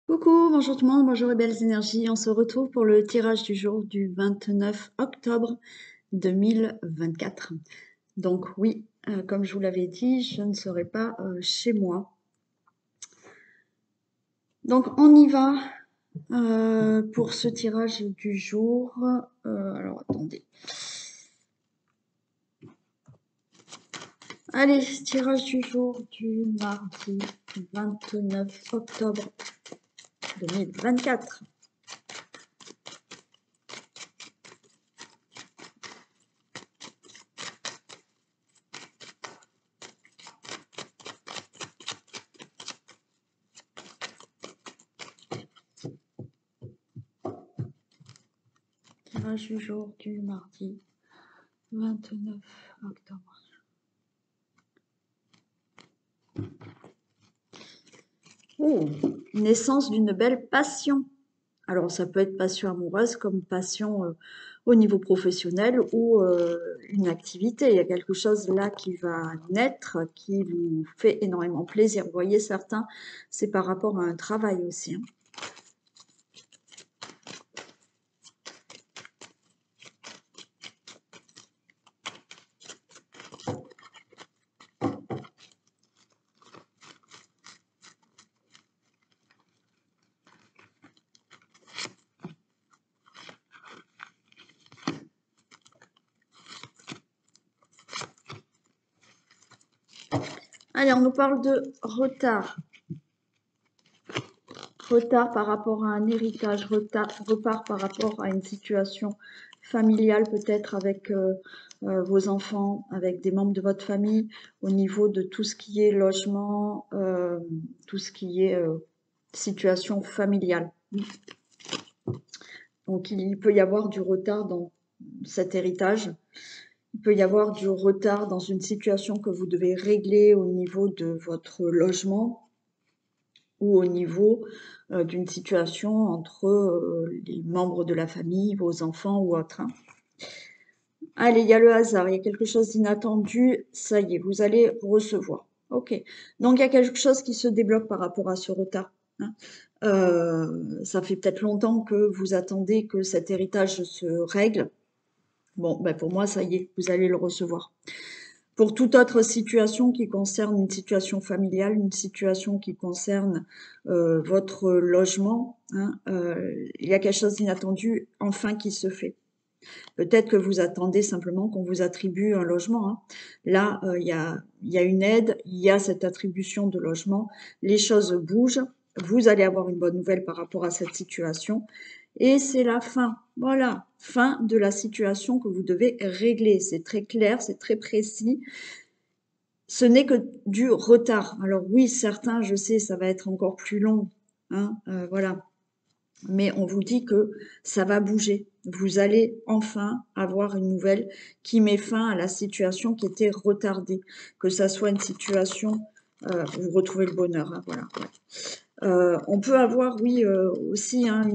Coucou, bonjour tout le monde, bonjour les belles énergies. On se retrouve pour le tirage du jour du 29 octobre 2024. Donc oui, comme je vous l'avais dit, je ne serai pas chez moi. Donc on y va pour ce tirage du jour. Alors attendez. Allez, tirage du jour du mardi 29 octobre 2024. Tirage du jour du mardi 29 octobre. Oh, naissance d'une belle passion. Alors, ça peut être passion amoureuse comme passion au niveau professionnel ou une activité. Il y a quelque chose là qui va naître, qui vous fait énormément plaisir. Vous voyez, certains, c'est par rapport à un travail aussi, hein. Allez, on nous parle de retard. Retard par rapport à un héritage, repart par rapport à une situation familiale, peut-être avec vos enfants, avec des membres de votre famille, au niveau de tout ce qui est logement, tout ce qui est situation familiale. Donc il peut y avoir du retard dans cet héritage. Il peut y avoir du retard dans une situation que vous devez régler au niveau de votre logement ou au niveau d'une situation entre les membres de la famille, vos enfants ou autres, hein. Allez, il y a le hasard, il y a quelque chose d'inattendu, ça y est, vous allez recevoir. Ok, donc il y a quelque chose qui se débloque par rapport à ce retard, hein. Ça fait peut-être longtemps que vous attendez que cet héritage se règle. Bon, ben pour moi, ça y est, vous allez le recevoir. Pour toute autre situation qui concerne une situation familiale, une situation qui concerne votre logement, hein, il y a quelque chose d'inattendu enfin qui se fait. Peut-être que vous attendez simplement qu'on vous attribue un logement, hein. Là, il y a une aide, il y a cette attribution de logement, les choses bougent, vous allez avoir une bonne nouvelle par rapport à cette situation. Et c'est la fin, voilà, fin de la situation que vous devez régler. C'est très clair, c'est très précis. Ce n'est que du retard. Alors oui, certains, je sais, ça va être encore plus long, hein, voilà. Mais on vous dit que ça va bouger. Vous allez enfin avoir une nouvelle qui met fin à la situation qui était retardée. Que ça soit une situation, vous retrouvez le bonheur, hein, voilà. Ouais. On peut avoir, oui, aussi, hein,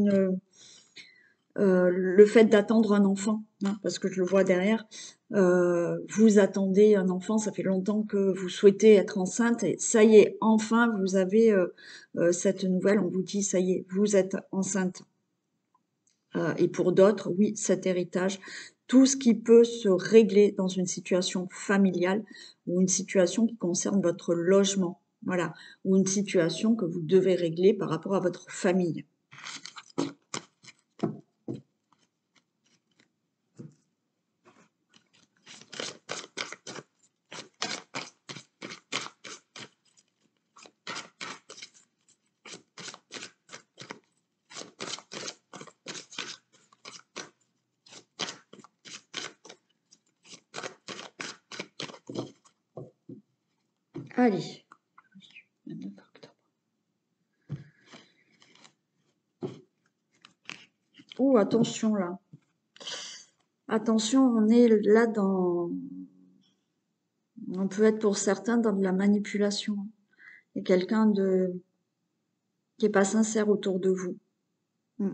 le fait d'attendre un enfant, hein, parce que je le vois derrière. Vous attendez un enfant, ça fait longtemps que vous souhaitez être enceinte et ça y est, enfin vous avez cette nouvelle, on vous dit ça y est, vous êtes enceinte. Et pour d'autres, oui, cet héritage, tout ce qui peut se régler dans une situation familiale ou une situation qui concerne votre logement, voilà, ou une situation que vous devez régler par rapport à votre famille. Allez, 29 octobre. Oh, attention là. Attention, on est là dans... On peut être pour certains dans de la manipulation. Il y a quelqu'un qui n'est pas sincère autour de vous. Mm.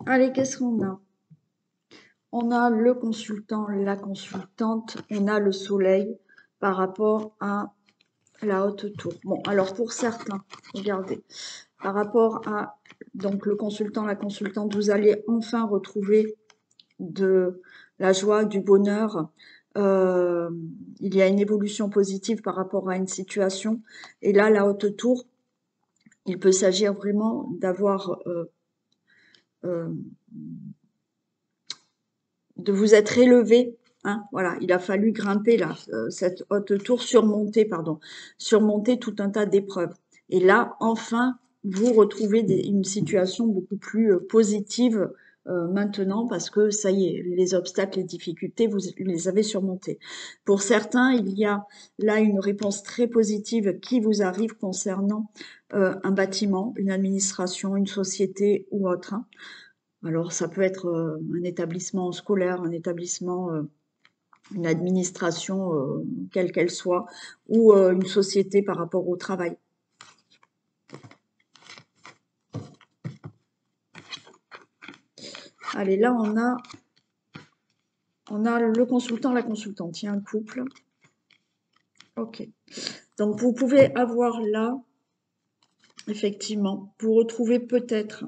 Allez, qu'est-ce qu'on a? On a le consultant, la consultante, on a le soleil par rapport à la haute tour. Bon, alors pour certains, regardez, par rapport à donc le consultant, la consultante, vous allez enfin retrouver de la joie, du bonheur. Il y a une évolution positive par rapport à une situation. Et là, la haute tour, il peut s'agir vraiment d'avoir de vous être élevé. Hein, voilà, il a fallu grimper là, cette haute tour, surmonter tout un tas d'épreuves. Et là, enfin, vous retrouvez une situation beaucoup plus positive maintenant parce que ça y est, les obstacles, les difficultés, vous les avez surmontés. Pour certains, il y a là une réponse très positive qui vous arrive concernant un bâtiment, une administration, une société ou autre. Hein. Alors, ça peut être un établissement scolaire, un établissement, une administration, quelle qu'elle soit, ou une société par rapport au travail. Allez, là, on a le consultant, la consultante. Il y a un couple. OK. Donc, vous pouvez avoir là, effectivement, vous retrouvez peut-être,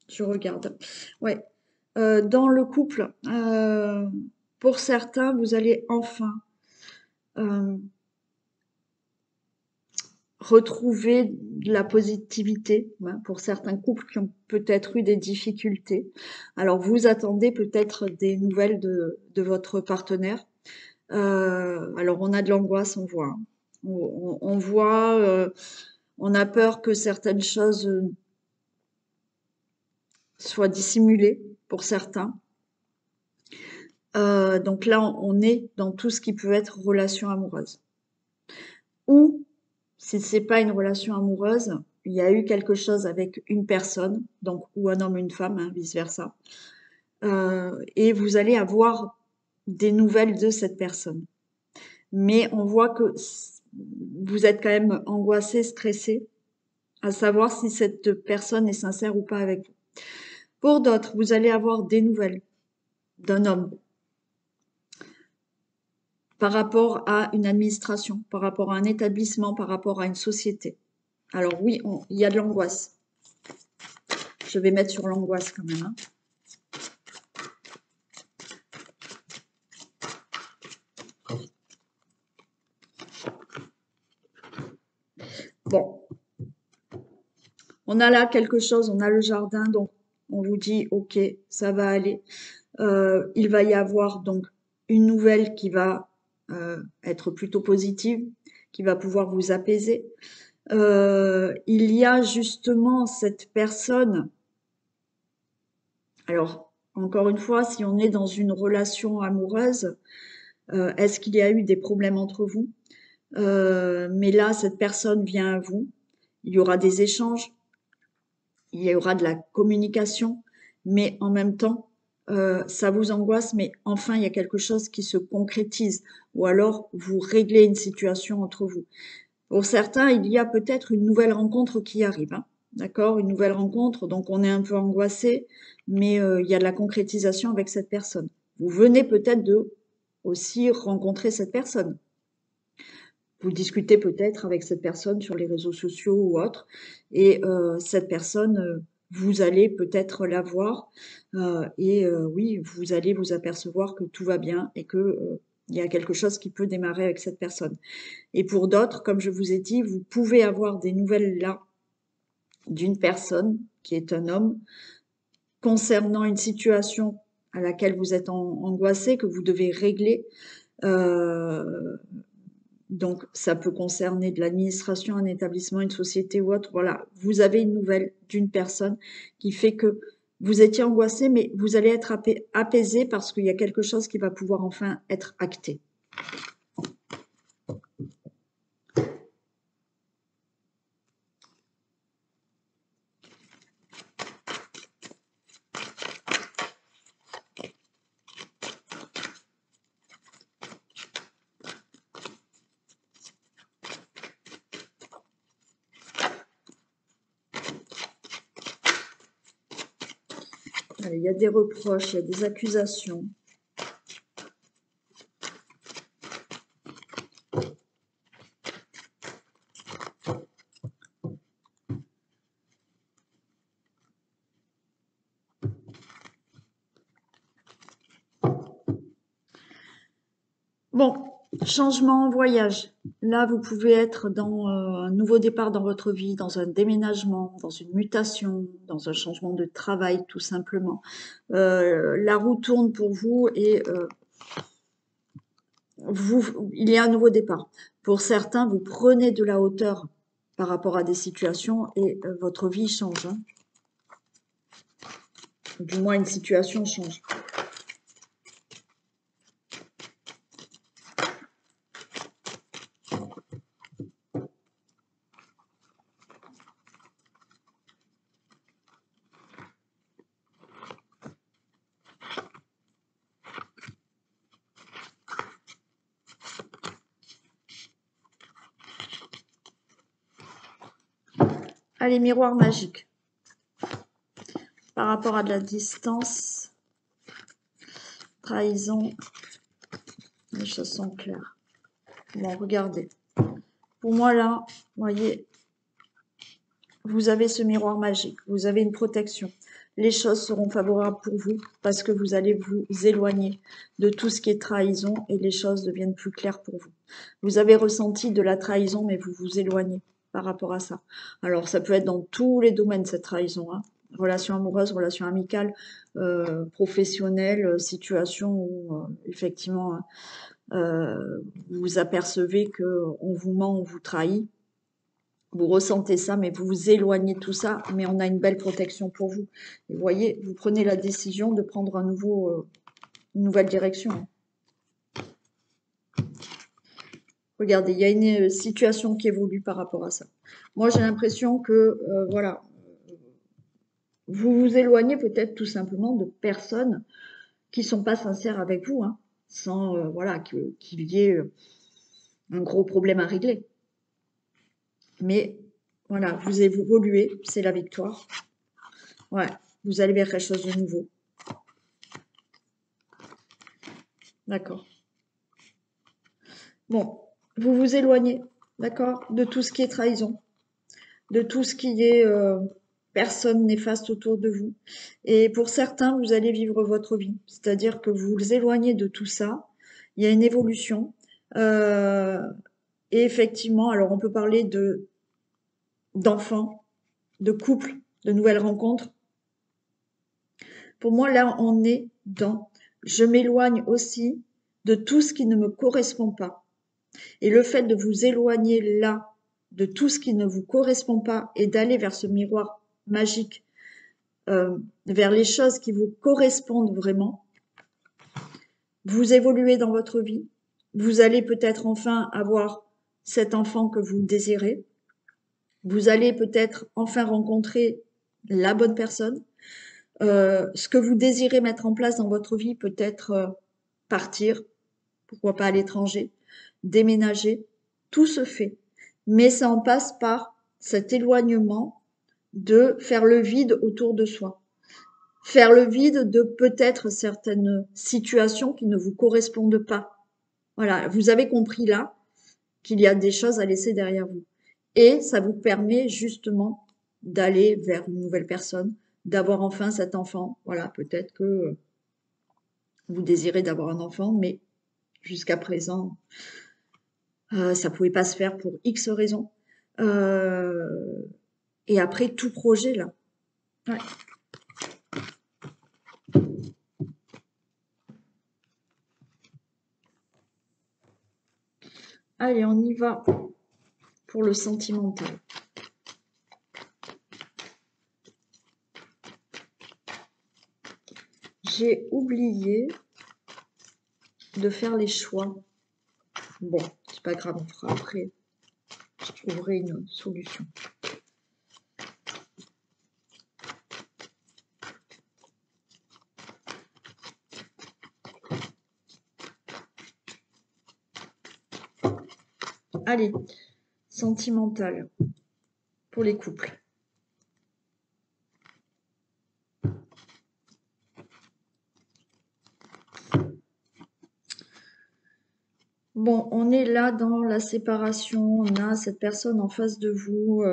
je regarde, ouais, dans le couple, pour certains, vous allez enfin retrouver de la positivité hein, pour certains couples qui ont peut-être eu des difficultés. Alors, vous attendez peut-être des nouvelles de votre partenaire. Alors, on a de l'angoisse, on voit. Hein. On voit, on a peur que certaines choses soient dissimulées pour certains. Donc là, on est dans tout ce qui peut être relation amoureuse. Ou si c'est pas une relation amoureuse, il y a eu quelque chose avec une personne, donc ou un homme, une femme, hein, vice versa, et vous allez avoir des nouvelles de cette personne. Mais on voit que vous êtes quand même angoissé, stressé, à savoir si cette personne est sincère ou pas avec vous. Pour d'autres, vous allez avoir des nouvelles d'un homme par rapport à une administration, par rapport à un établissement, par rapport à une société. Alors oui, il y a de l'angoisse. Je vais mettre sur l'angoisse quand même. Hein. Bon, on a là quelque chose, on a le jardin, donc on vous dit, ok, ça va aller. Il va y avoir donc une nouvelle qui va être plutôt positive, qui va pouvoir vous apaiser. Il y a justement cette personne, alors encore une fois, si on est dans une relation amoureuse, est-ce qu'il y a eu des problèmes entre vous? Mais là, cette personne vient à vous, il y aura des échanges, il y aura de la communication, mais en même temps, ça vous angoisse, mais enfin, il y a quelque chose qui se concrétise, ou alors vous réglez une situation entre vous. Pour certains, il y a peut-être une nouvelle rencontre qui arrive, hein, d'accord? Une nouvelle rencontre, donc on est un peu angoissé, mais il y a de la concrétisation avec cette personne. Vous venez peut-être de aussi rencontrer cette personne. Vous discutez peut-être avec cette personne sur les réseaux sociaux ou autre, et cette personne, vous allez peut-être la voir, et oui, vous allez vous apercevoir que tout va bien et que, il y a quelque chose qui peut démarrer avec cette personne. Et pour d'autres, comme je vous ai dit, vous pouvez avoir des nouvelles là d'une personne qui est un homme concernant une situation à laquelle vous êtes angoissé, que vous devez régler. Donc, ça peut concerner de l'administration, un établissement, une société ou autre. Voilà, vous avez une nouvelle d'une personne qui fait que vous étiez angoissé, mais vous allez être apaisé parce qu'il y a quelque chose qui va pouvoir enfin être acté. Allez, il y a des reproches, il y a des accusations. Bon, changement, voyage. Là, vous pouvez être dans un nouveau départ dans votre vie, dans un déménagement, dans une mutation, dans un changement de travail, tout simplement. La roue tourne pour vous et il y a un nouveau départ. Pour certains, vous prenez de la hauteur par rapport à des situations et votre vie change. Hein. Du moins, une situation change. Allez, miroir magique. Par rapport à de la distance, trahison, les choses sont claires. Bon, regardez. Pour moi, là, vous voyez, vous avez ce miroir magique, vous avez une protection. Les choses seront favorables pour vous parce que vous allez vous éloigner de tout ce qui est trahison et les choses deviennent plus claires pour vous. Vous avez ressenti de la trahison, mais vous vous éloignez par rapport à ça. Alors, ça peut être dans tous les domaines, cette trahison. Hein. Relation amoureuse, relation amicale, professionnelle, situation où, effectivement, vous apercevez qu'on vous ment, on vous trahit. Vous ressentez ça, mais vous vous éloignez de tout ça, mais on a une belle protection pour vous. Et vous voyez, vous prenez la décision de prendre une nouvelle direction. Regardez, il y a une situation qui évolue par rapport à ça. Moi, j'ai l'impression que, voilà, vous vous éloignez peut-être tout simplement de personnes qui ne sont pas sincères avec vous, hein, sans, voilà, qu'il y ait un gros problème à régler. Mais voilà, vous évoluez, c'est la victoire. Ouais, vous allez vers quelque chose de nouveau. D'accord. Bon, vous vous éloignez, d'accord, de tout ce qui est trahison, de tout ce qui est personne néfaste autour de vous. Et pour certains, vous allez vivre votre vie, c'est-à-dire que vous vous éloignez de tout ça. Il y a une évolution. Et effectivement, alors on peut parler d'enfants, de couples, de nouvelles rencontres. Pour moi, là, on est dans je m'éloigne aussi de tout ce qui ne me correspond pas. Et le fait de vous éloigner là de tout ce qui ne vous correspond pas et d'aller vers ce miroir magique, vers les choses qui vous correspondent vraiment, vous évoluez dans votre vie. Vous allez peut-être enfin avoir cet enfant que vous désirez. Vous allez peut-être enfin rencontrer la bonne personne. Ce que vous désirez mettre en place dans votre vie, peut-être partir, pourquoi pas à l'étranger, déménager, tout se fait. Mais ça en passe par cet éloignement de faire le vide autour de soi. Faire le vide de peut-être certaines situations qui ne vous correspondent pas. Voilà, vous avez compris là qu'il y a des choses à laisser derrière vous. Et ça vous permet justement d'aller vers une nouvelle personne, d'avoir enfin cet enfant. Voilà, peut-être que vous désirez d'avoir un enfant, mais jusqu'à présent, ça pouvait pas se faire pour X raisons. Et après, tout projet, là. Ouais. Allez, on y va pour le sentimental. J'ai oublié de faire les choix. Bon, c'est pas grave, on fera après. Je trouverai une solution. Allez, sentimental pour les couples. Bon, on est là dans la séparation, on a cette personne en face de vous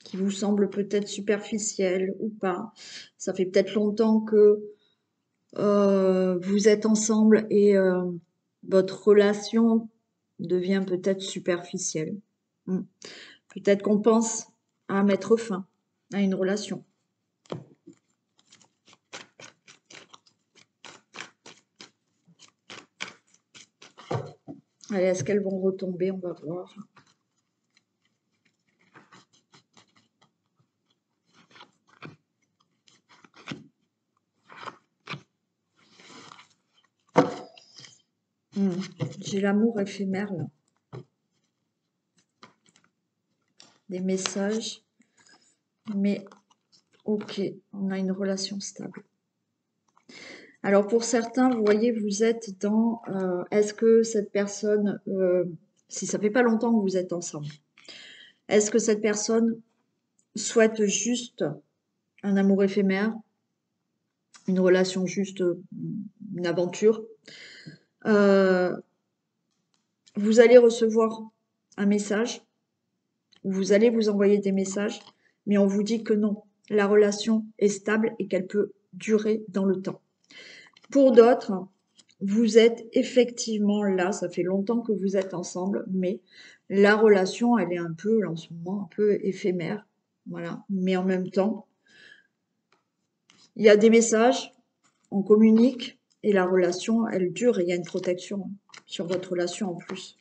qui vous semble peut-être superficielle ou pas. Ça fait peut-être longtemps que vous êtes ensemble et votre relation devient peut-être superficielle. Peut-être qu'on pense à mettre fin à une relation. Allez, est-ce qu'elles vont retomber? On va voir. J'ai l'amour éphémère là. Des messages. Mais ok, on a une relation stable. Alors pour certains, vous voyez, vous êtes dans est-ce que cette personne, si ça fait pas longtemps que vous êtes ensemble, est-ce que cette personne souhaite juste un amour éphémère, une relation juste, une aventure? Vous allez recevoir un message, vous allez vous envoyer des messages, mais on vous dit que non, la relation est stable et qu'elle peut durer dans le temps. Pour d'autres, vous êtes effectivement là, ça fait longtemps que vous êtes ensemble, mais la relation, elle est un peu, en ce moment, un peu éphémère. Voilà. Mais en même temps, il y a des messages, on communique, et la relation, elle dure, et il y a une protection sur votre relation en plus.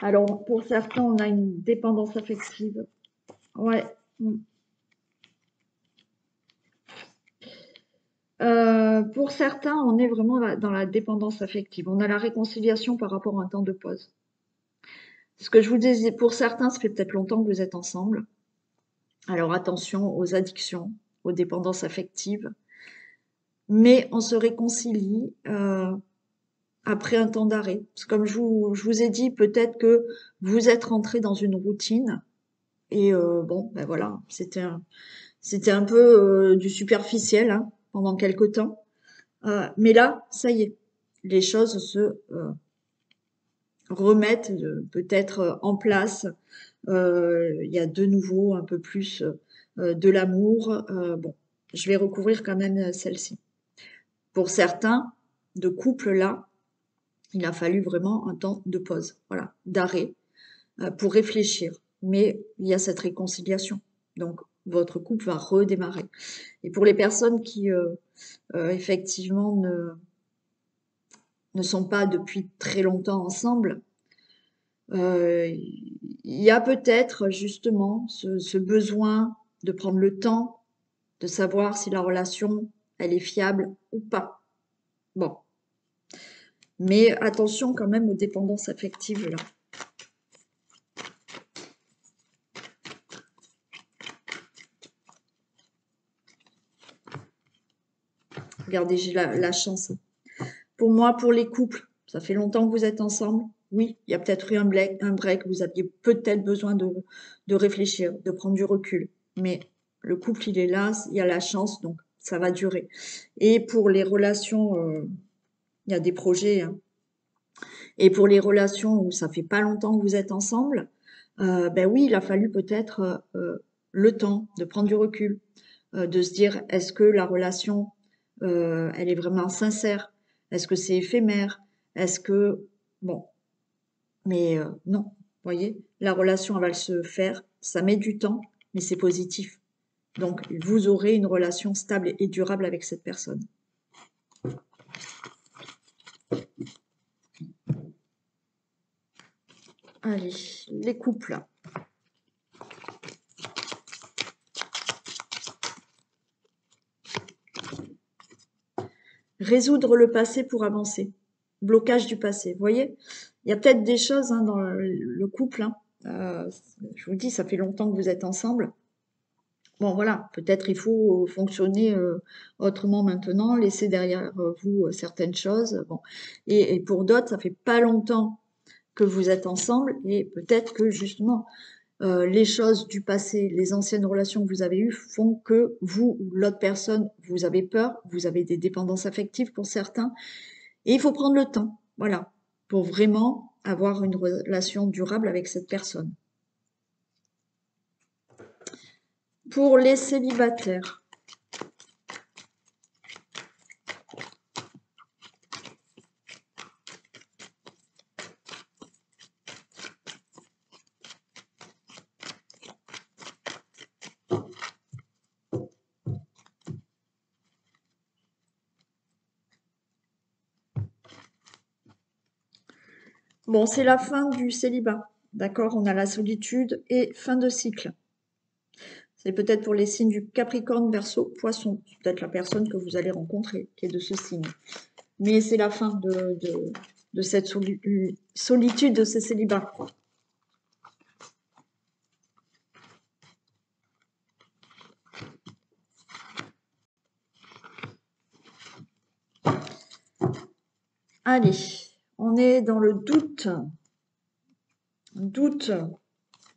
Alors, pour certains, on a une dépendance affective. Ouais. Pour certains, on est vraiment dans la dépendance affective. On a la réconciliation par rapport à un temps de pause. Ce que je vous disais, pour certains, ça fait peut-être longtemps que vous êtes ensemble. Alors attention aux addictions, aux dépendances affectives. Mais on se réconcilie après un temps d'arrêt. Comme je vous ai dit, peut-être que vous êtes rentré dans une routine. Et bon, ben voilà, c'était un peu du superficiel hein, pendant quelque temps. Mais là, ça y est, les choses se remettent peut-être en place. Il y a de nouveau un peu plus de l'amour. Bon, je vais recouvrir quand même celle-ci. Pour certains, de couples là, il a fallu vraiment un temps de pause, voilà, d'arrêt, pour réfléchir. Mais il y a cette réconciliation. Donc, votre couple va redémarrer. Et pour les personnes qui, effectivement, ne sont pas depuis très longtemps ensemble, il y a peut-être justement ce besoin de prendre le temps de savoir si la relation, elle est fiable ou pas. Bon. Mais attention quand même aux dépendances affectives là. Regardez, j'ai la chance. Pour moi, pour les couples, ça fait longtemps que vous êtes ensemble. Oui, il y a peut-être eu un break, vous aviez peut-être besoin de réfléchir, de prendre du recul. Mais le couple, il est là, il y a la chance, donc ça va durer. Et pour les relations, il y a des projets. Hein. Et pour les relations où ça fait pas longtemps que vous êtes ensemble, ben oui, il a fallu peut-être le temps de prendre du recul, de se dire est-ce que la relation, elle est vraiment sincère? Est-ce que c'est éphémère? Est-ce que bon, mais non, voyez, la relation elle va se faire, ça met du temps, mais c'est positif. Donc vous aurez une relation stable et durable avec cette personne. Allez, les couples. Résoudre le passé pour avancer. Blocage du passé. Vous voyez, il y a peut-être des choses hein, dans le couple. Hein. Je vous dis, ça fait longtemps que vous êtes ensemble. Bon, voilà, peut-être il faut fonctionner autrement maintenant, laisser derrière vous certaines choses. Bon, et pour d'autres, ça fait pas longtemps que vous êtes ensemble et peut-être que justement les choses du passé, les anciennes relations que vous avez eues font que vous ou l'autre personne, vous avez peur, vous avez des dépendances affectives pour certains, et il faut prendre le temps. Voilà, pour vraiment avoir une relation durable avec cette personne. Pour les célibataires, bon, c'est la fin du célibat, d'accord? On a la solitude et fin de cycle. C'est peut-être pour les signes du Capricorne, Verseau, Poisson. C'est peut-être la personne que vous allez rencontrer qui est de ce signe. Mais c'est la fin de cette solitude, de ces célibats. Allez, on est dans le doute. Doute,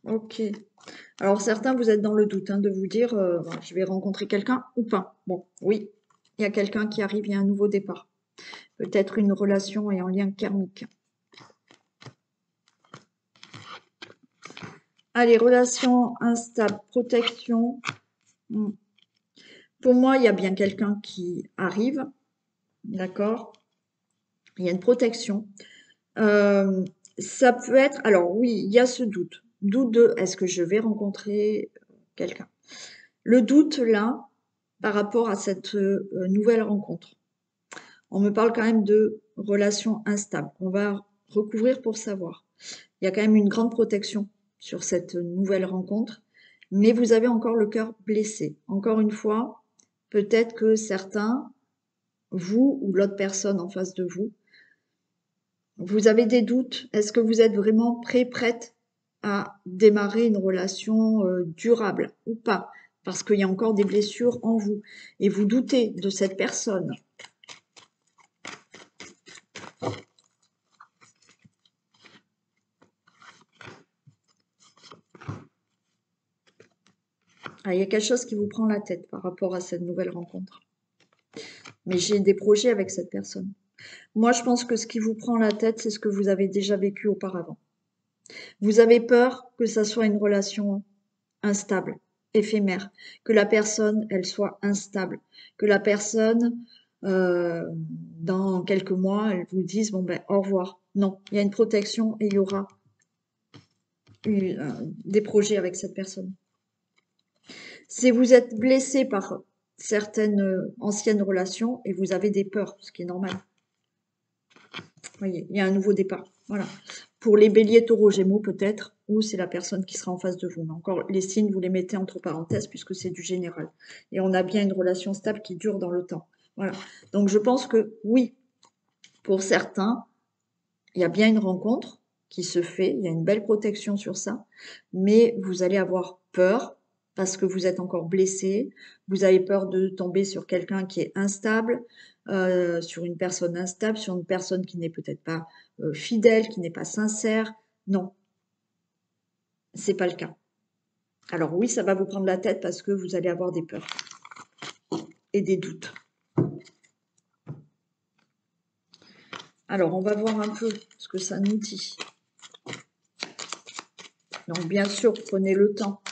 ok. Alors certains, vous êtes dans le doute de vous dire, je vais rencontrer quelqu'un ou pas. Bon, oui, il y a quelqu'un qui arrive, il y a un nouveau départ. Peut-être une relation et en lien karmique. Allez, relation instable, protection. Pour moi, il y a bien quelqu'un qui arrive, d'accord? Il y a une protection. Ça peut être, alors oui, il y a ce doute. Doute de, est-ce que je vais rencontrer quelqu'un? Le doute, là, par rapport à cette nouvelle rencontre. On me parle quand même de relations instables. On va recouvrir pour savoir. Il y a quand même une grande protection sur cette nouvelle rencontre, mais vous avez encore le cœur blessé. Encore une fois, peut-être que certains, vous ou l'autre personne en face de vous, vous avez des doutes. Est-ce que vous êtes vraiment prête à démarrer une relation durable ou pas? Parce qu'il y a encore des blessures en vous et vous doutez de cette personne. Ah, il y a quelque chose qui vous prend la tête par rapport à cette nouvelle rencontre. Mais j'ai des projets avec cette personne. Moi, je pense que ce qui vous prend la tête, c'est ce que vous avez déjà vécu auparavant. Vous avez peur que ça soit une relation instable, éphémère, que la personne, elle soit instable, que la personne, dans quelques mois, elle vous dise, bon ben, au revoir. Non, il y a une protection et il y aura des projets avec cette personne. Si vous êtes blessé par certaines anciennes relations et vous avez des peurs, ce qui est normal. Vous voyez, il y a un nouveau départ. Voilà. Pour les béliers, taureaux, gémeaux, peut-être, ou c'est la personne qui sera en face de vous. Mais encore, les signes, vous les mettez entre parenthèses puisque c'est du général. Et on a bien une relation stable qui dure dans le temps. Voilà. Donc, je pense que oui, pour certains, il y a bien une rencontre qui se fait, il y a une belle protection sur ça, mais vous allez avoir peur parce que vous êtes encore blessé, vous avez peur de tomber sur quelqu'un qui est instable, sur une personne instable, sur une personne qui n'est peut-être pas fidèle, qui n'est pas sincère. Non, c'est pas le cas. Alors oui, ça va vous prendre la tête parce que vous allez avoir des peurs et des doutes. Alors, on va voir un peu ce que ça nous dit. Donc, bien sûr, prenez le temps.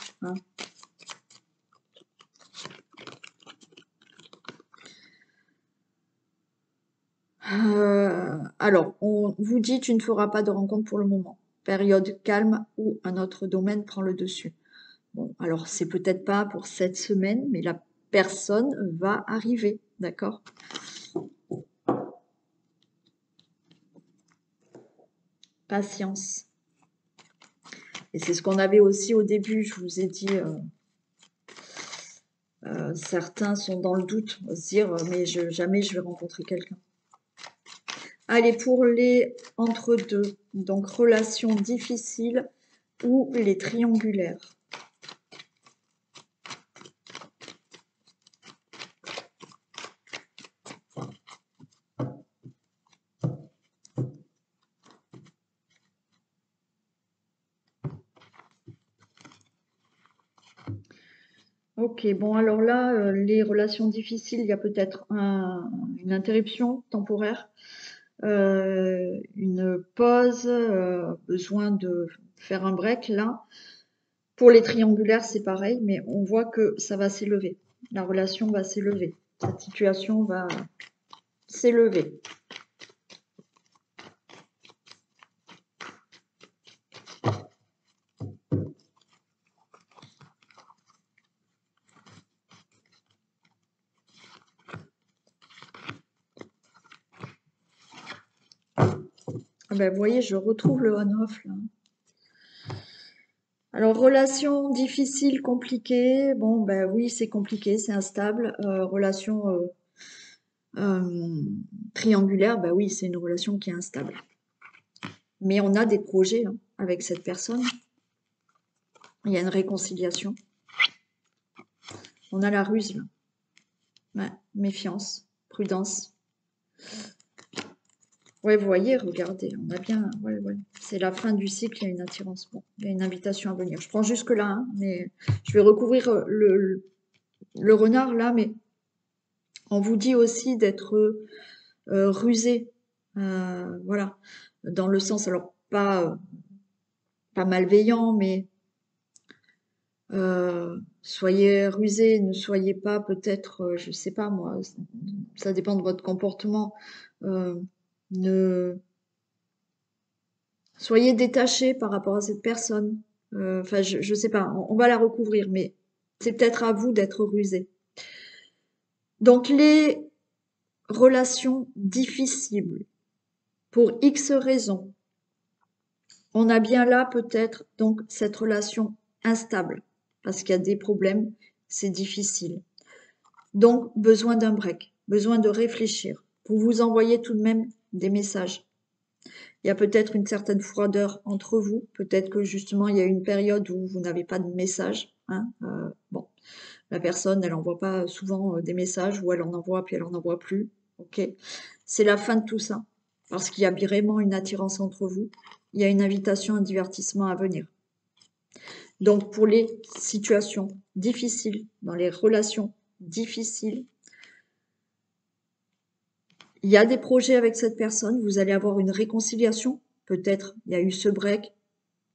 Alors, on vous dit, tu ne feras pas de rencontre pour le moment. Période calme ou un autre domaine prend le dessus. Bon, alors c'est peut-être pas pour cette semaine, mais la personne va arriver, d'accord? Patience. Et c'est ce qu'on avait aussi au début, je vous ai dit, certains sont dans le doute, se dire, mais jamais je vais rencontrer quelqu'un. Allez, pour les entre-deux, donc relations difficiles ou les triangulaires. Ok, bon alors là, les relations difficiles, il y a peut-être une interruption temporaire. une pause, besoin de faire un break là. Pour les triangulaires, c'est pareil, mais on voit que ça va s'élever. La relation va s'élever. Cette situation va s'élever. Ah ben, vous voyez, je retrouve le on-off là. Alors, relation difficile, compliquée. Bon, ben oui, c'est compliqué, c'est instable. Relation triangulaire, ben oui, c'est une relation qui est instable. Mais on a des projets hein, avec cette personne. Il y a une réconciliation. On a la ruse là. Ouais, méfiance, prudence. Ouais, vous voyez, regardez, on a bien. Ouais, ouais. C'est la fin du cycle, il y a une attirance. Bon, il y a une invitation à venir. Je prends jusque là, hein, mais je vais recouvrir le renard là, mais on vous dit aussi d'être rusé. Voilà. Dans le sens, alors pas malveillant, mais soyez rusé, ne soyez pas peut-être, je sais pas moi, ça dépend de votre comportement. Ne soyez détaché par rapport à cette personne. Enfin, je sais pas, on va la recouvrir, mais c'est peut-être à vous d'être rusé. Donc les relations difficiles, pour X raisons, on a bien là peut-être donc cette relation instable, parce qu'il y a des problèmes, c'est difficile. Donc, besoin d'un break, besoin de réfléchir. Vous vous envoyez tout de même des messages. Il y a peut-être une certaine froideur entre vous. Peut-être que justement, il y a une période où vous n'avez pas de message. Hein. Bon, la personne, elle n'envoie pas souvent des messages, ou elle en envoie, puis elle n'en envoie plus. Ok, c'est la fin de tout ça. Parce qu'il y a vraiment une attirance entre vous. Il y a une invitation, un divertissement à venir. Donc, pour les situations difficiles, dans les relations difficiles, il y a des projets avec cette personne, vous allez avoir une réconciliation. Peut-être il y a eu ce break,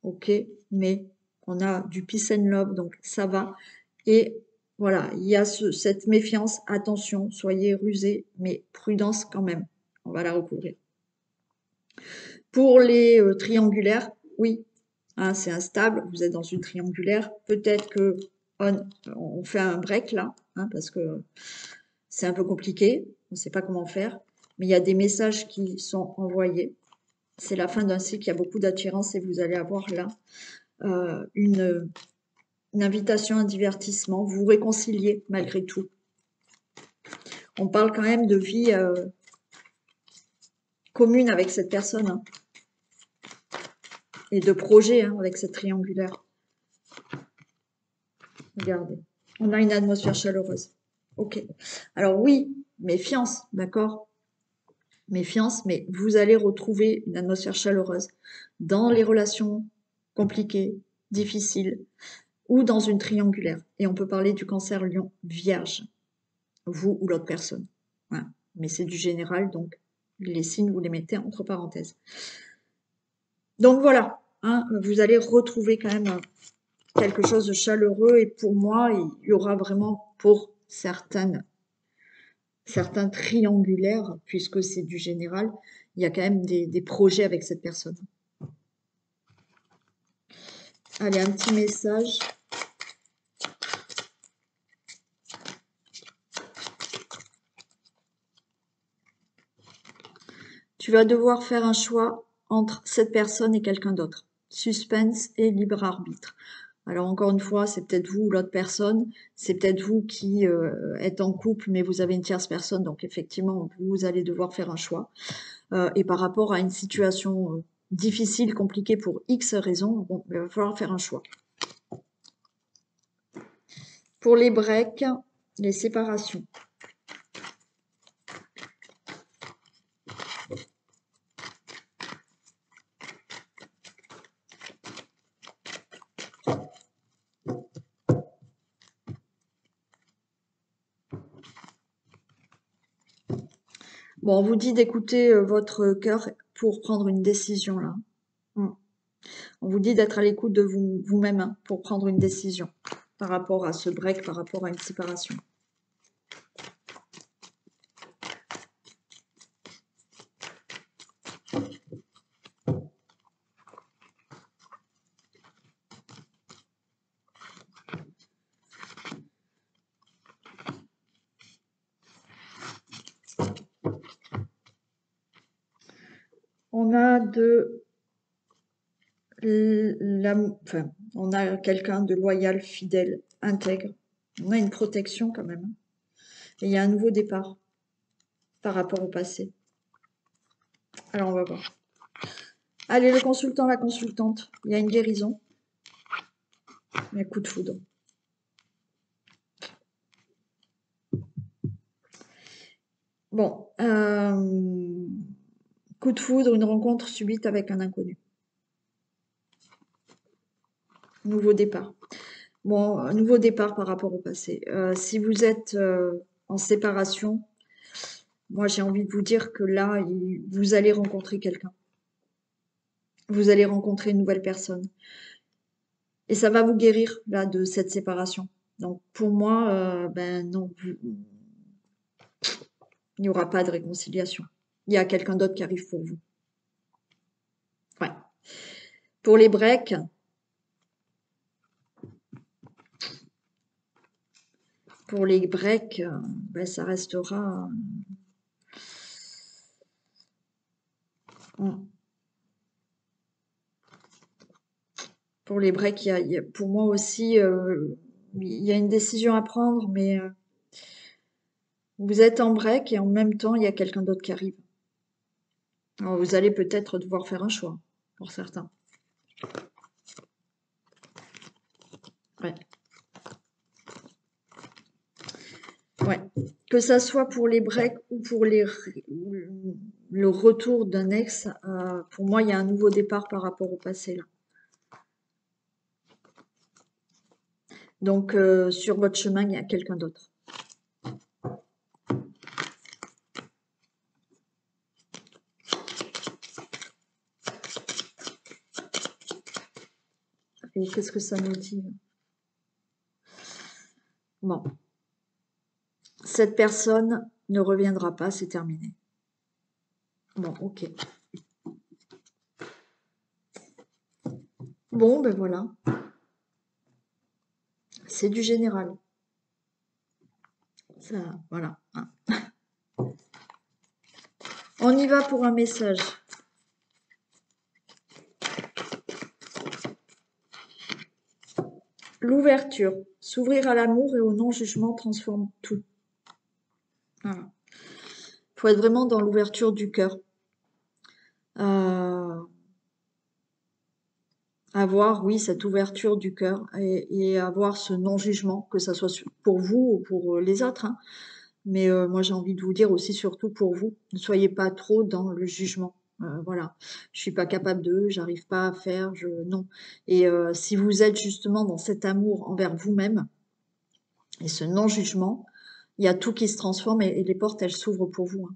ok, mais on a du peace and love, donc ça va. Et voilà, il y a cette méfiance, attention, soyez rusés, mais prudence quand même. On va la recouvrir. Pour les triangulaires, oui, hein, c'est instable, vous êtes dans une triangulaire. Peut-être que on fait un break là, hein, parce que c'est un peu compliqué, on ne sait pas comment faire, mais il y a des messages qui sont envoyés. C'est la fin d'un cycle, il y a beaucoup d'attirance et vous allez avoir là une invitation, un divertissement, vous vous réconciliez malgré tout. On parle quand même de vie commune avec cette personne hein, et de projet hein, avec cette triangulaire. Regardez, on a une atmosphère chaleureuse. Ok. Alors oui, méfiance, d'accord? Méfiance, mais vous allez retrouver une atmosphère chaleureuse dans les relations compliquées, difficiles, ou dans une triangulaire. Et on peut parler du cancer lion vierge, vous ou l'autre personne. Voilà. Mais c'est du général, donc les signes, vous les mettez entre parenthèses. Donc voilà, hein, vous allez retrouver quand même quelque chose de chaleureux. Et pour moi, il y aura vraiment pour certains triangulaires, puisque c'est du général, il y a quand même des projets avec cette personne. Allez, un petit message. Tu vas devoir faire un choix entre cette personne et quelqu'un d'autre. Suspense et libre arbitre. Alors encore une fois, c'est peut-être vous ou l'autre personne, c'est peut-être vous qui êtes en couple, mais vous avez une tierce personne, donc effectivement, vous allez devoir faire un choix. Et par rapport à une situation difficile, compliquée pour X raisons, bon, il va falloir faire un choix. Pour les breaks, les séparations. Bon, on vous dit d'écouter votre cœur pour prendre une décision, là. On vous dit d'être à l'écoute de vous-même hein, pour prendre une décision par rapport à ce break, par rapport à une séparation. On a on a quelqu'un de loyal, fidèle, intègre. On a une protection quand même. Et il y a un nouveau départ par rapport au passé. Alors on va voir. Allez, le consultant, la consultante, il y a une guérison. Un coup de foudre. Bon, coup de foudre, une rencontre subite avec un inconnu. Nouveau départ. Bon, un nouveau départ par rapport au passé. Si vous êtes en séparation, moi j'ai envie de vous dire que là, vous allez rencontrer quelqu'un. Vous allez rencontrer une nouvelle personne. Et ça va vous guérir là de cette séparation. Donc pour moi, ben non, il n'y aura pas de réconciliation. Il y a quelqu'un d'autre qui arrive pour vous. Ouais. Pour les breaks, ben, ça restera. Pour les breaks, pour moi aussi, il y a une décision à prendre, mais vous êtes en break et en même temps, il y a quelqu'un d'autre qui arrive. Alors, vous allez peut-être devoir faire un choix, pour certains. Ouais. Ouais. Que ça soit pour les breaks ou pour le retour d'un ex, pour moi, il y a un nouveau départ par rapport au passé, là. Donc, sur votre chemin, il y a quelqu'un d'autre. Et qu'est-ce que ça nous dit? Bon. Cette personne ne reviendra pas, c'est terminé. Bon, ok. Bon, ben voilà. C'est du général. Ça, voilà. On y va pour un message. L'ouverture. S'ouvrir à l'amour et au non-jugement transforme tout. Voilà. Il faut être vraiment dans l'ouverture du cœur. Avoir, oui, cette ouverture du cœur et avoir ce non-jugement, que ça soit pour vous ou pour les autres. Hein. Mais moi, j'ai envie de vous dire aussi, surtout pour vous, ne soyez pas trop dans le jugement. Voilà, je suis pas capable de, j'arrive pas à faire, non. Et si vous êtes justement dans cet amour envers vous-même et ce non-jugement, il y a tout qui se transforme et les portes, elles s'ouvrent pour vous.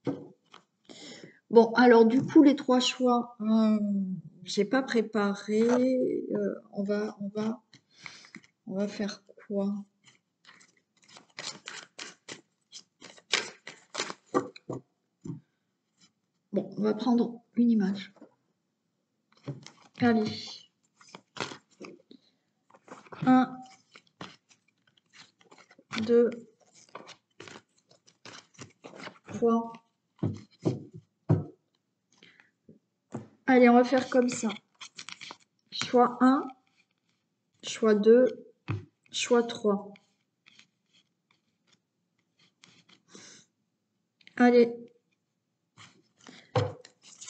Hein. Bon, alors du coup, les 3 choix, j'ai pas préparé. On va faire quoi? Bon, on va prendre une image. Allez. 1, 2, 3. Allez, on va faire comme ça. Choix 1, choix 2, choix 3. Allez.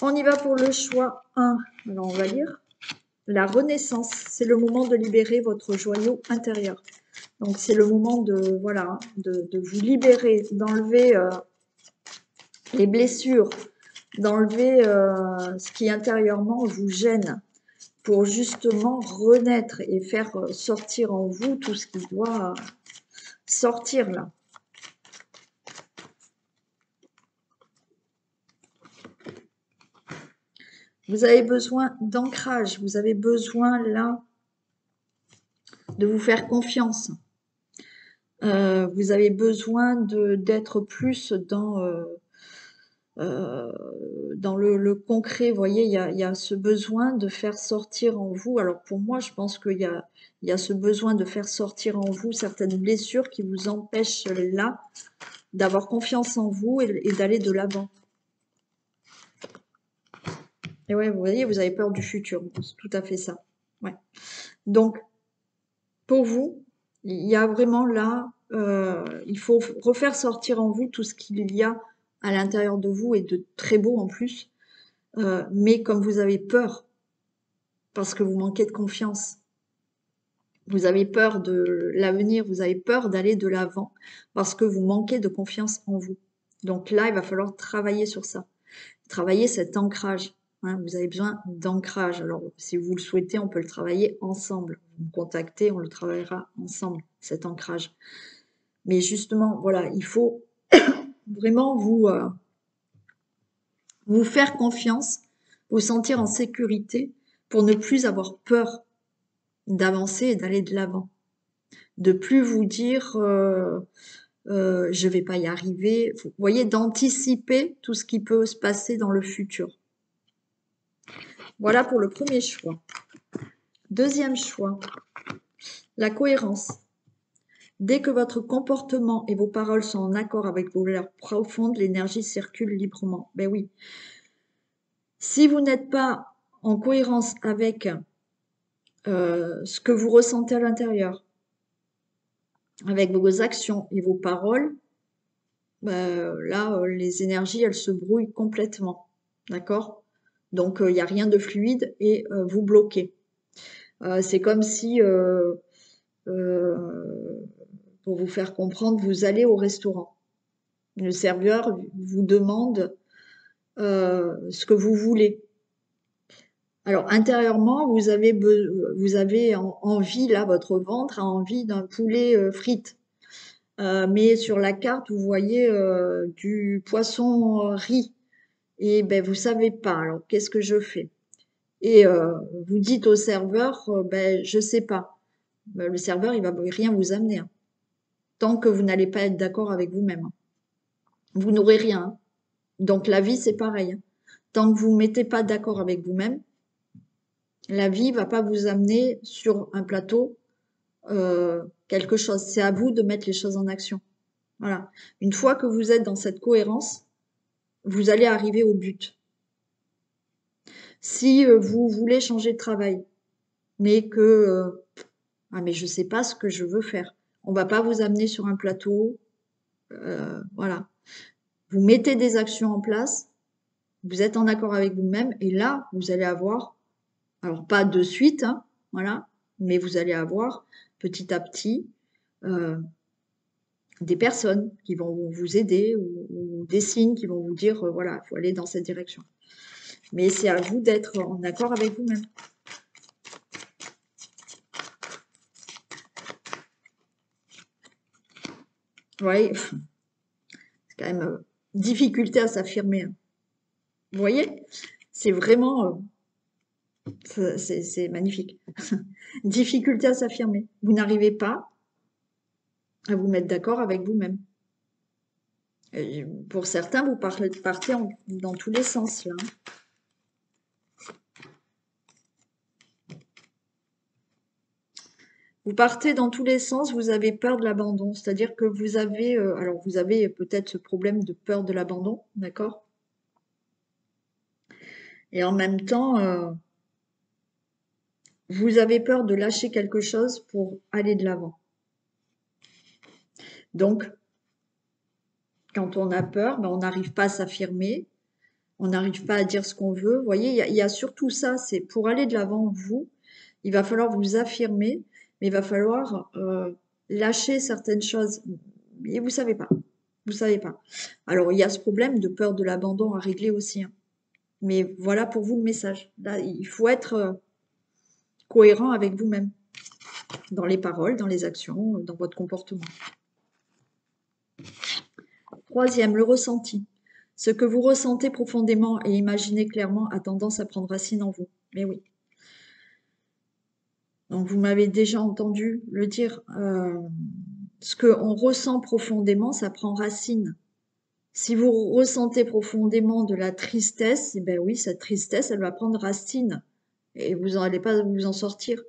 On y va pour le choix 1. Alors, on va lire. La renaissance, c'est le moment de libérer votre joyau intérieur. Donc, c'est le moment de, voilà, de vous libérer, d'enlever les blessures, d'enlever ce qui intérieurement vous gêne pour justement renaître et faire sortir en vous tout ce qui doit sortir là. Vous avez besoin d'ancrage, vous avez besoin là de vous faire confiance. Vous avez besoin d'être plus dans le concret. Vous voyez, il y a ce besoin de faire sortir en vous. Alors pour moi, je pense qu'il y a ce besoin de faire sortir en vous certaines blessures qui vous empêchent là d'avoir confiance en vous et d'aller de l'avant. Et ouais, vous voyez, vous avez peur du futur. C'est tout à fait ça. Ouais. Donc, pour vous, il y a vraiment là, il faut refaire sortir en vous tout ce qu'il y a à l'intérieur de vous et de très beau en plus. Mais comme vous avez peur, parce que vous manquez de confiance, vous avez peur de l'avenir, vous avez peur d'aller de l'avant, parce que vous manquez de confiance en vous. Donc là, il va falloir travailler sur ça, travailler cet ancrage. Hein, vous avez besoin d'ancrage. Alors, si vous le souhaitez, on peut le travailler ensemble. Vous me contactez, on le travaillera ensemble, cet ancrage. Mais justement, voilà, il faut vraiment vous faire confiance, vous sentir en sécurité pour ne plus avoir peur d'avancer et d'aller de l'avant. De plus vous dire je vais pas y arriver. Vous voyez, d'anticiper tout ce qui peut se passer dans le futur. Voilà pour le premier choix. Deuxième choix, la cohérence. Dès que votre comportement et vos paroles sont en accord avec vos valeurs profondes, l'énergie circule librement. Ben oui. Si vous n'êtes pas en cohérence avec ce que vous ressentez à l'intérieur, avec vos actions et vos paroles, là, les énergies, elles se brouillent complètement. D'accord? Donc, il n'y a rien de fluide et vous bloquez. C'est comme si, pour vous faire comprendre, vous allez au restaurant. Le serveur vous demande ce que vous voulez. Alors, intérieurement, vous avez envie, là, votre ventre a envie d'un poulet frites. Mais sur la carte, vous voyez du poisson riz. Et ben, vous savez pas. Alors, qu'est-ce que je fais? Et vous dites au serveur, ben, je sais pas. Ben, le serveur, il va rien vous amener. Hein. Tant que vous n'allez pas être d'accord avec vous-même. Hein. Vous n'aurez rien. Hein. Donc, la vie, c'est pareil. Hein. Tant que vous ne mettez pas d'accord avec vous-même, la vie va pas vous amener sur un plateau quelque chose. C'est à vous de mettre les choses en action. Voilà. Une fois que vous êtes dans cette cohérence, vous allez arriver au but. Si vous voulez changer de travail, mais que ah mais je sais pas ce que je veux faire, on va pas vous amener sur un plateau, voilà. Vous mettez des actions en place, vous êtes en accord avec vous-même et là vous allez avoir, alors pas de suite, hein, voilà, mais vous allez avoir petit à petit des personnes qui vont vous aider ou des signes qui vont vous dire voilà, il faut aller dans cette direction. Mais c'est à vous d'être en accord avec vous-même. Oui, c'est quand même difficulté à s'affirmer. Hein. Vous voyez, c'est vraiment, c'est magnifique. Difficulté à s'affirmer. Vous n'arrivez pas à vous mettre d'accord avec vous-même. Pour certains, vous partez dans tous les sens là. Vous partez dans tous les sens, vous avez peur de l'abandon, c'est-à-dire que vous avez, alors vous avez peut-être ce problème de peur de l'abandon, d'accord? Et en même temps, vous avez peur de lâcher quelque chose pour aller de l'avant. Donc, quand on a peur, ben on n'arrive pas à s'affirmer, on n'arrive pas à dire ce qu'on veut. Vous voyez, il y a surtout ça, c'est pour aller de l'avant, vous, il va falloir vous affirmer, mais il va falloir lâcher certaines choses. Et vous savez pas. Vous savez pas. Alors, il y a ce problème de peur de l'abandon à régler aussi. Hein. Mais voilà pour vous le message. Là, il faut être cohérent avec vous-même. Dans les paroles, dans les actions, dans votre comportement. Troisième, le ressenti. Ce que vous ressentez profondément et imaginez clairement a tendance à prendre racine en vous. Mais oui. Donc, vous m'avez déjà entendu le dire. Ce qu'on ressent profondément, ça prend racine. Si vous ressentez profondément de la tristesse, eh ben oui, cette tristesse, elle va prendre racine. Et vous n'allez pas vous en sortir.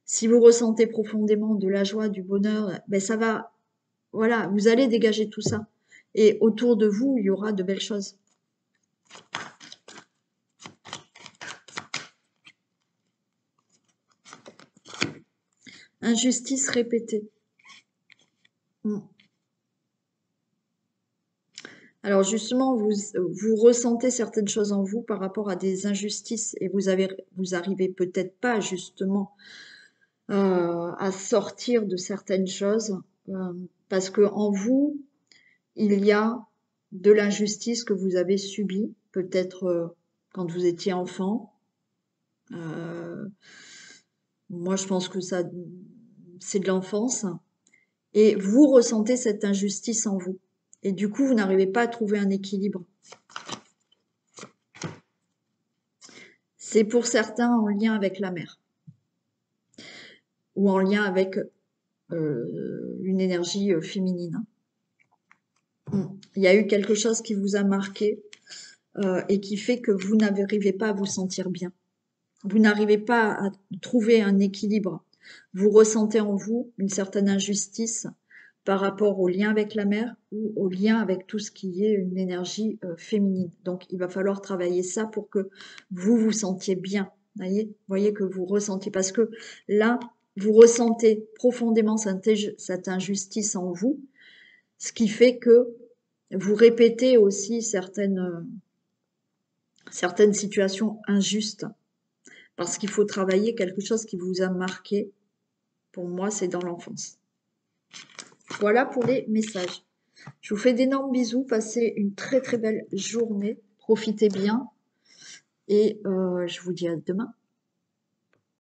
Si vous ressentez profondément de la joie, du bonheur, ben ça va, voilà, vous allez dégager tout ça. Et autour de vous, il y aura de belles choses. Injustice répétée. Alors justement, vous ressentez certaines choses en vous par rapport à des injustices et vous arrivez peut-être pas justement à sortir de certaines choses parce que en vous, il y a de l'injustice que vous avez subie, peut-être quand vous étiez enfant. Moi, je pense que ça, c'est de l'enfance. Et vous ressentez cette injustice en vous. Et du coup, vous n'arrivez pas à trouver un équilibre. C'est pour certains en lien avec la mère. Ou en lien avec une énergie féminine. Il y a eu quelque chose qui vous a marqué et qui fait que vous n'arrivez pas à vous sentir bien. Vous n'arrivez pas à trouver un équilibre. Vous ressentez en vous une certaine injustice par rapport au lien avec la mère ou au lien avec tout ce qui est une énergie féminine. Donc, il va falloir travailler ça pour que vous vous sentiez bien. Voyez que vous ressentiez. Parce que là, vous ressentez profondément cette injustice en vous, ce qui fait que vous répétez aussi certaines situations injustes. Parce qu'il faut travailler quelque chose qui vous a marqué. Pour moi, c'est dans l'enfance. Voilà pour les messages. Je vous fais d'énormes bisous. Passez une très très belle journée. Profitez bien. Et je vous dis à demain.